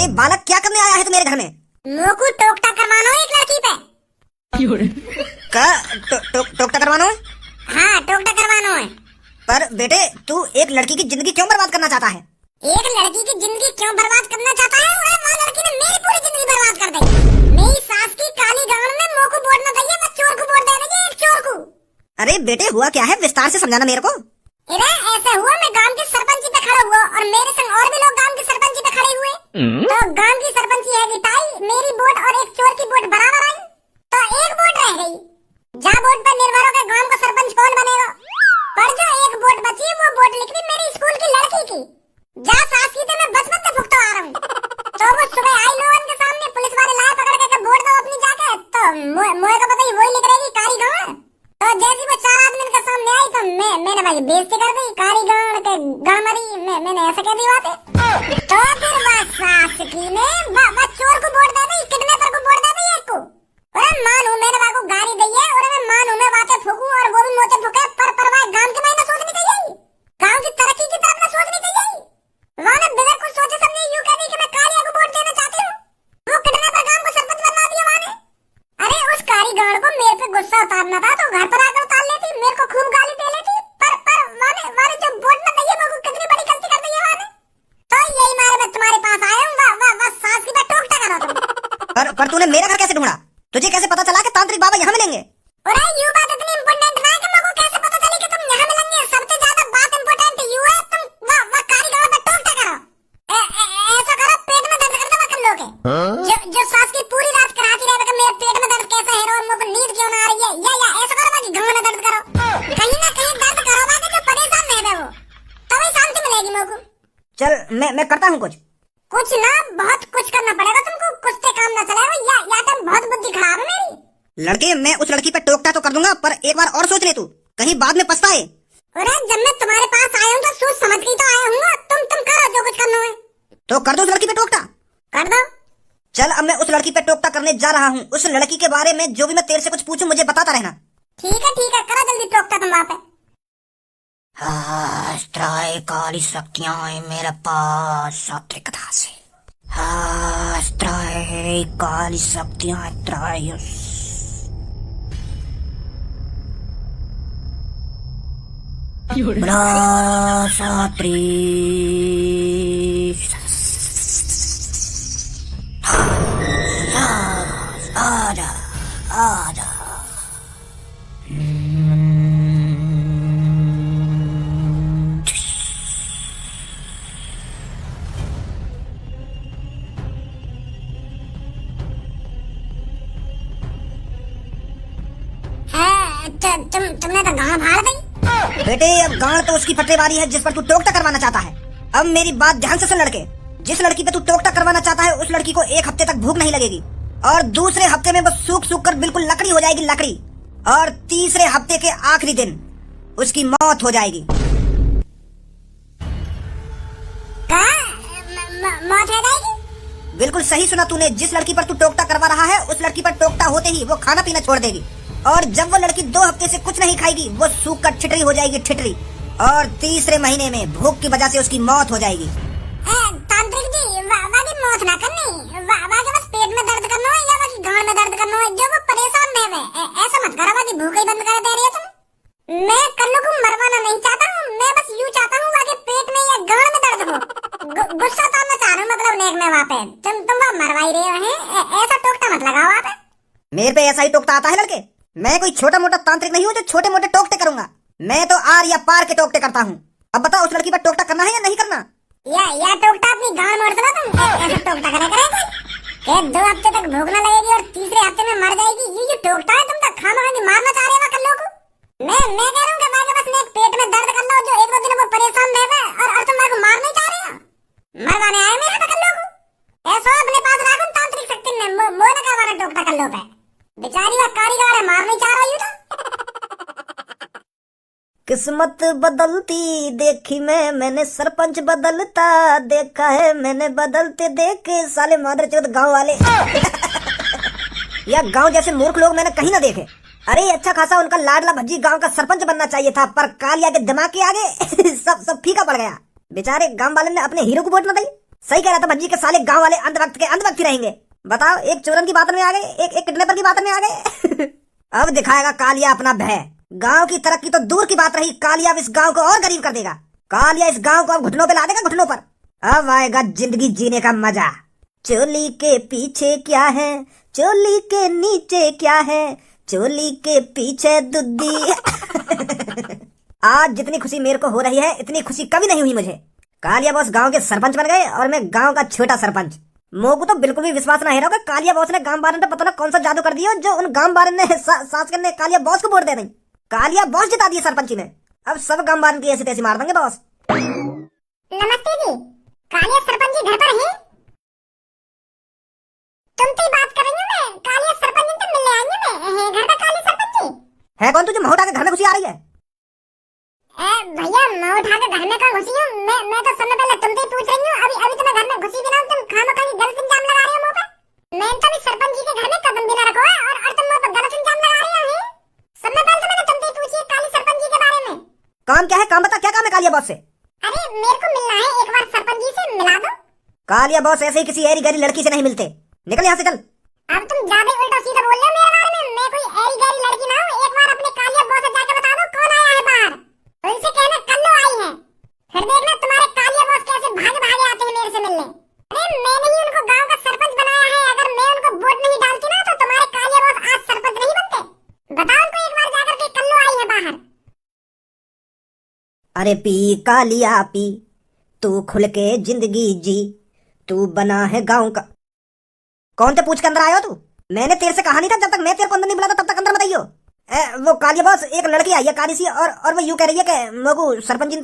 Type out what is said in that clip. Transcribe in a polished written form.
अरे बालक, क्या करने आया है तू मेरे घर में? मोकू टोकटा करवाना है एक लड़की पे। टोकटा करवाना है? हाँ, टोकटा करवाना है। पर बेटे, तू एक लड़की की जिंदगी क्यों बर्बाद करना चाहता है? एक लड़की की जिंदगी क्यों बर्बाद करना चाहता है? वो लड़की ने मेरी पूरी जिंदगी बर्बाद कर दी। मेरी सास की काली गांड में मोकू वोट न दइए, मैं चोर को वोट दे देंगे, एक चोर को। अरे बेटे, हुआ क्या है? विस्तार से समझाना मेरे को। अरे ऐसा हुआ, मैं गांव की सरपंची पे खड़ा हुआ और मेरे संग और भी लोग गांव की सरपंची पे खड़े हुए। तो गांव की सरपंची है गिटाई, मेरी वोट और एक चोर की वोट बराबर आई, तो एक वोट रह गई। जा वोट पर निर्भर होकर गांव का सरपंच कौन बनेगा। पर जो एक वोट बची, वो वोट लिख दी मेरी स्कूल की लड़की की। जा सास की, मैं बचपन से भुगतो आ रहा हूँ। तो वो सुबह आई लोगों के सामने, पुलिस वाले लाए पकड़ के वोट दो अपनी जाके, तो मोए का पता ही वही लिख रहेगी, कारी गांव। तो जैसी वो 4 आदमी के सामने आई, तो मैंने भाई बेइज्जती कर दी, कारी गांव के गामरी, मैंने ऐसा कह दी बातें। तो फिर वह सास की ने वह चोर को वोट दे दी, किडनैपर को वोट दे दी एक को। अरे मानू मैंने बात को गाली दी है, और मैं मानू मैं बातें फूकूं और वो भी मोते फूके, पर वह गांव के मायने सोचनी चाहिए, गांव की तरक्की की तरफ न सोचनी चाहिए। वहाँ ने बिना कुछ सोचे समझे यूं कह दी कि मैं कालिया को वोट देना चाहती हूँ। वो किडनैपर गांव को सरपंच बनवा दिया वहाँ ने। अरे उस कारी गांव को मेरे पे गुस्सा उतारना था तो घर पर आकर उतार लेती, मेरे को खूब गाली दे लेती। पर वहाँ ने जो वोट न दिए, वो कितनी बड़ी गलती कर दी है वहाँ ने। तो यही मारे मैं तुम्हारे पास आया हूँ, वाह सास की पे टोकटा करो तुम। पर तूने मेरा घर कैसे ढूंढा? तुझे कैसे पता चला कि तांत्रिक बाबा यहाँ मिलेंगे? अरे यू बात इतनी इम्पोर्टेंट ना है कि मेरे को कैसे पता चली कि तुम यहाँ मिलेंगे। सबसे ज्यादा बात इम्पोर्टेंट यू है, तुम वाह कारी गांव पे टोकटा करो। ऐसा करो, पेट में दर्द करता वक्त लोग जो सास की पूरी रात कराती रहे कि मेरे पेट में दर्द कैसा है और मुझे नींद क्यों ना आ रही है, या ऐसा करो बाकी गांव में दर्द करो, कहीं ना कहीं दर्द करो बाकी जो परेशान नहीं है वो, तभी शांति मिलेगी मेरे को। चल मैं करता हूँ कुछ ना, बहुत कुछ करना पड़ेगा तुमको, कुछ से काम ना चलेगा, या तुम बहुत बुद्धि खराब है मेरी। लड़के, मैं उस लड़की पे टोकटा तो कर दूंगा, पर एक बार और सोच ले तू, कहीं बाद में पछताए। अरे जब मैं तुम्हारे पास आया हूँ तो सोच समझ के तो आया हूँ, तुम करो जो कुछ करना है। तो कर दो उस लड़की पे टोकटा। कर दो। चल अब मैं उस लड़की पे टोकटा करने जा रहा हूँ। उस लड़की के बारे में जो भी मैं तेरे से कुछ पूछूं मुझे बताता रहना। ठीक है, करो जल्दी टोकटा तुम वहाँ पे। अस्त्राय काली शक्तियां मेरे पास सात्विक कथा से। अस्त्राय काली शक्तियां त्राय सात्री आजा आजा। तुमने तो गाँव भाड़ दी। बेटे, अब गांड तो उसकी फटरेबारी है जिस पर तू टोकटा करवाना चाहता है। अब मेरी बात ध्यान से सुन लड़के, जिस लड़की पे तू टोकटा करवाना चाहता है उस लड़की को 1 हफ्ते तक भूख नहीं लगेगी, और दूसरे हफ्ते में बस सूख सूख कर बिल्कुल लकड़ी हो जाएगी, लकड़ी। और तीसरे हफ्ते के आखिरी दिन उसकी मौत हो जाएगी। मौत हो जाएगी? बिल्कुल सही सुना तूने। जिस लड़की पर तू टोकटा करवा रहा है उस लड़की पर टोकटा होते ही वो खाना पीना छोड़ देगी, और जब वो लड़की 2 हफ्ते से कुछ नहीं खाएगी वो सूख कर ठिठरी हो जाएगी, ठिठरी। और तीसरे महीने में भूख की वजह से उसकी मौत हो जाएगी। तांत्रिक जी, वाकी मौत ना करनी, वाकी बस पेट में दर्द करना है या वाकी गांड में दर्द करना है, जो वो परेशान रहे। ऐसा मत करो, वाकी भूख ही बंद कर दे रही है तुम। मैं कल्लू को मरवाना नहीं चाहता हूँ, मैं बस यूँ चाहता हूँ वाके पेट में या गांड में दर्द हो। गुस्सा तो मैं चाह रहा हूँ, मतलब नेक में वहाँ पे तुम वहाँ मरवा ही रहे हैं। ऐसा टोकटा मत लगाओ वहाँ पे। मेरे पे ऐसा ही टोकटा आता है लड़के? मैं कोई छोटा मोटा तांत्रिक नहीं हूँ जो छोटे मोटे टोकटे करूंगा। मैं तो आर या पार के टोकटे करता हूँ। अब बताओ उस लड़की पर टोकटा करना है या नहीं करना? या टोकटा अपनी गांड मोड़ सुना तुम। ऐसा टोकटा करे कोई 2 हफ्ते तक भूख न लगेगी और तीसरे हफ्ते में मर जाएगी, ये टोकटा है? तुम तो खामखा मारना चाह रहे हो कल्लू को। मैं कह रहा हूँ कि मैं बस पेट में दर्द कर लो, जो 1-2 दिन वो परेशान रहे, और तुम मेरे को मार नहीं चाह रहे हो। मरवाने आए मेरे कल्लू को। ऐसा अपने पास रखो तांत्रिक शक्ति में, मोह न करवाना टोकटा कल्लू पे। बेचारी वो कारीगर है, मार नहीं चाह रही हूँ। किस्मत बदलती देखी मैंने सरपंच बदलता देखा है मैंने, बदलते देखे साले मादर चौथ गाँव वाले। या गांव जैसे मूर्ख लोग मैंने कहीं ना देखे। अरे अच्छा खासा उनका लाडला भज्जी गांव का सरपंच बनना चाहिए था, पर कालिया के दिमाग के आगे सब फीका पड़ गया। बेचारे गांव वाले ने अपने हीरो को वोट न दी, सही कह रहा था भज्जी के साले, गांव वाले अंधभक्त के अंधभक्त ही रहेंगे। बताओ, एक चोरन की बात में आ गए, एक किडनैपर की बात में आ गए। अब दिखाएगा कालिया अपना भय। गांव की तरक्की तो दूर की बात रही, कालिया अब इस गांव को और गरीब कर देगा। कालिया इस गांव को अब घुटनों पे ला देगा, घुटनों पर। अब आएगा जिंदगी जीने का मजा। चोली के पीछे क्या है, चोली के नीचे क्या है, चोली के पीछे दुद्दी। आज जितनी खुशी मेरे को हो रही है, इतनी खुशी कभी नहीं हुई मुझे। कालिया बॉस गांव के सरपंच बन गए और मैं गांव का छोटा सरपंच। मोको तो बिल्कुल भी विश्वास नहीं रहा कि कालिया बॉस ने गांव बारन पे पता ना कौन सा जादू कर दिया, जो उन गांव बारन ने सास ने कालिया बॉस को वोट दे दी। कालिया बॉस जिता दिए सरपंची में। अब सब गांव बारन की ऐसी तैसी मार देंगे बॉस। नमस्ते जी, कालिया सरपंच जी घर पर हैं? तुमसे ही बात कर रही हूँ मैं। कालिया सरपंच जी से मिलने आई हूँ मैं। घर का कालिया सरपंच जी है कौन तू जो महोटा के घर में घुसी आ रही है? भैया, मैं उठा के घर में कहाँ घुसी हूँ? मैं तो सबसे पहले तुमसे ही पूछ रही हूँ। अभी तो मैं घर में घुसी भी ना हूँ, तुम खामखा गलत इल्जाम लगा रहे हो मुँह पे। मैंने तो अभी सरपंच जी के घर में कदम भी ना रखा है और तुम मुँह पे गलत इल्जाम लगा रहे हो। सबसे पहले तो मैंने तुमसे ही पूछी काली सरपंच जी के बारे में। काम क्या है? काम बता, क्या काम है कालिया बॉस से? अरे मेरे को मिलना है, एक बार सरपंच जी से मिला दो। कालिया बॉस ऐसे ही किसी ऐरी गैरी लड़की से नहीं मिलते। निकल यहाँ से, चल। अब तुम ज्यादा उल्टा सीधा बोल रहे हो मेरे बारे में। मैं कोई ऐरी गैरी लड़की ना हूँ। एक बार अपने कालिया बॉस से जाके बता दो कौन आया है बाहर। उनसे कहना कल्लो आई है, फिर देखना तुम्हारे कालिया बॉस कैसे भागे भागे आते हैं मेरे से मिलने। अरे मैंने ही उनको गांव का सरपंच बनाया है। अगर मैं उनको वोट नहीं डालती ना तो तुम्हारे कालिया बॉस आज सरपंच नहीं बनते। बताओ उनको एक बार जाकर के कल्लो आई है बाहर। अरे पी कालिया पी, तू खुल के जिंदगी जी, तू बना है गांव का। कौन थे पूछ के अंदर आयो तू? मैंने तेरे से कहा नहीं था जब तक मैं तेरे को अंदर नहीं बुलाता तब तक अंदर मत आइयो। वो कालिया बॉस एक लड़की आई है काली सी, और वो यूं कह रही है कि मगू सरपंच जी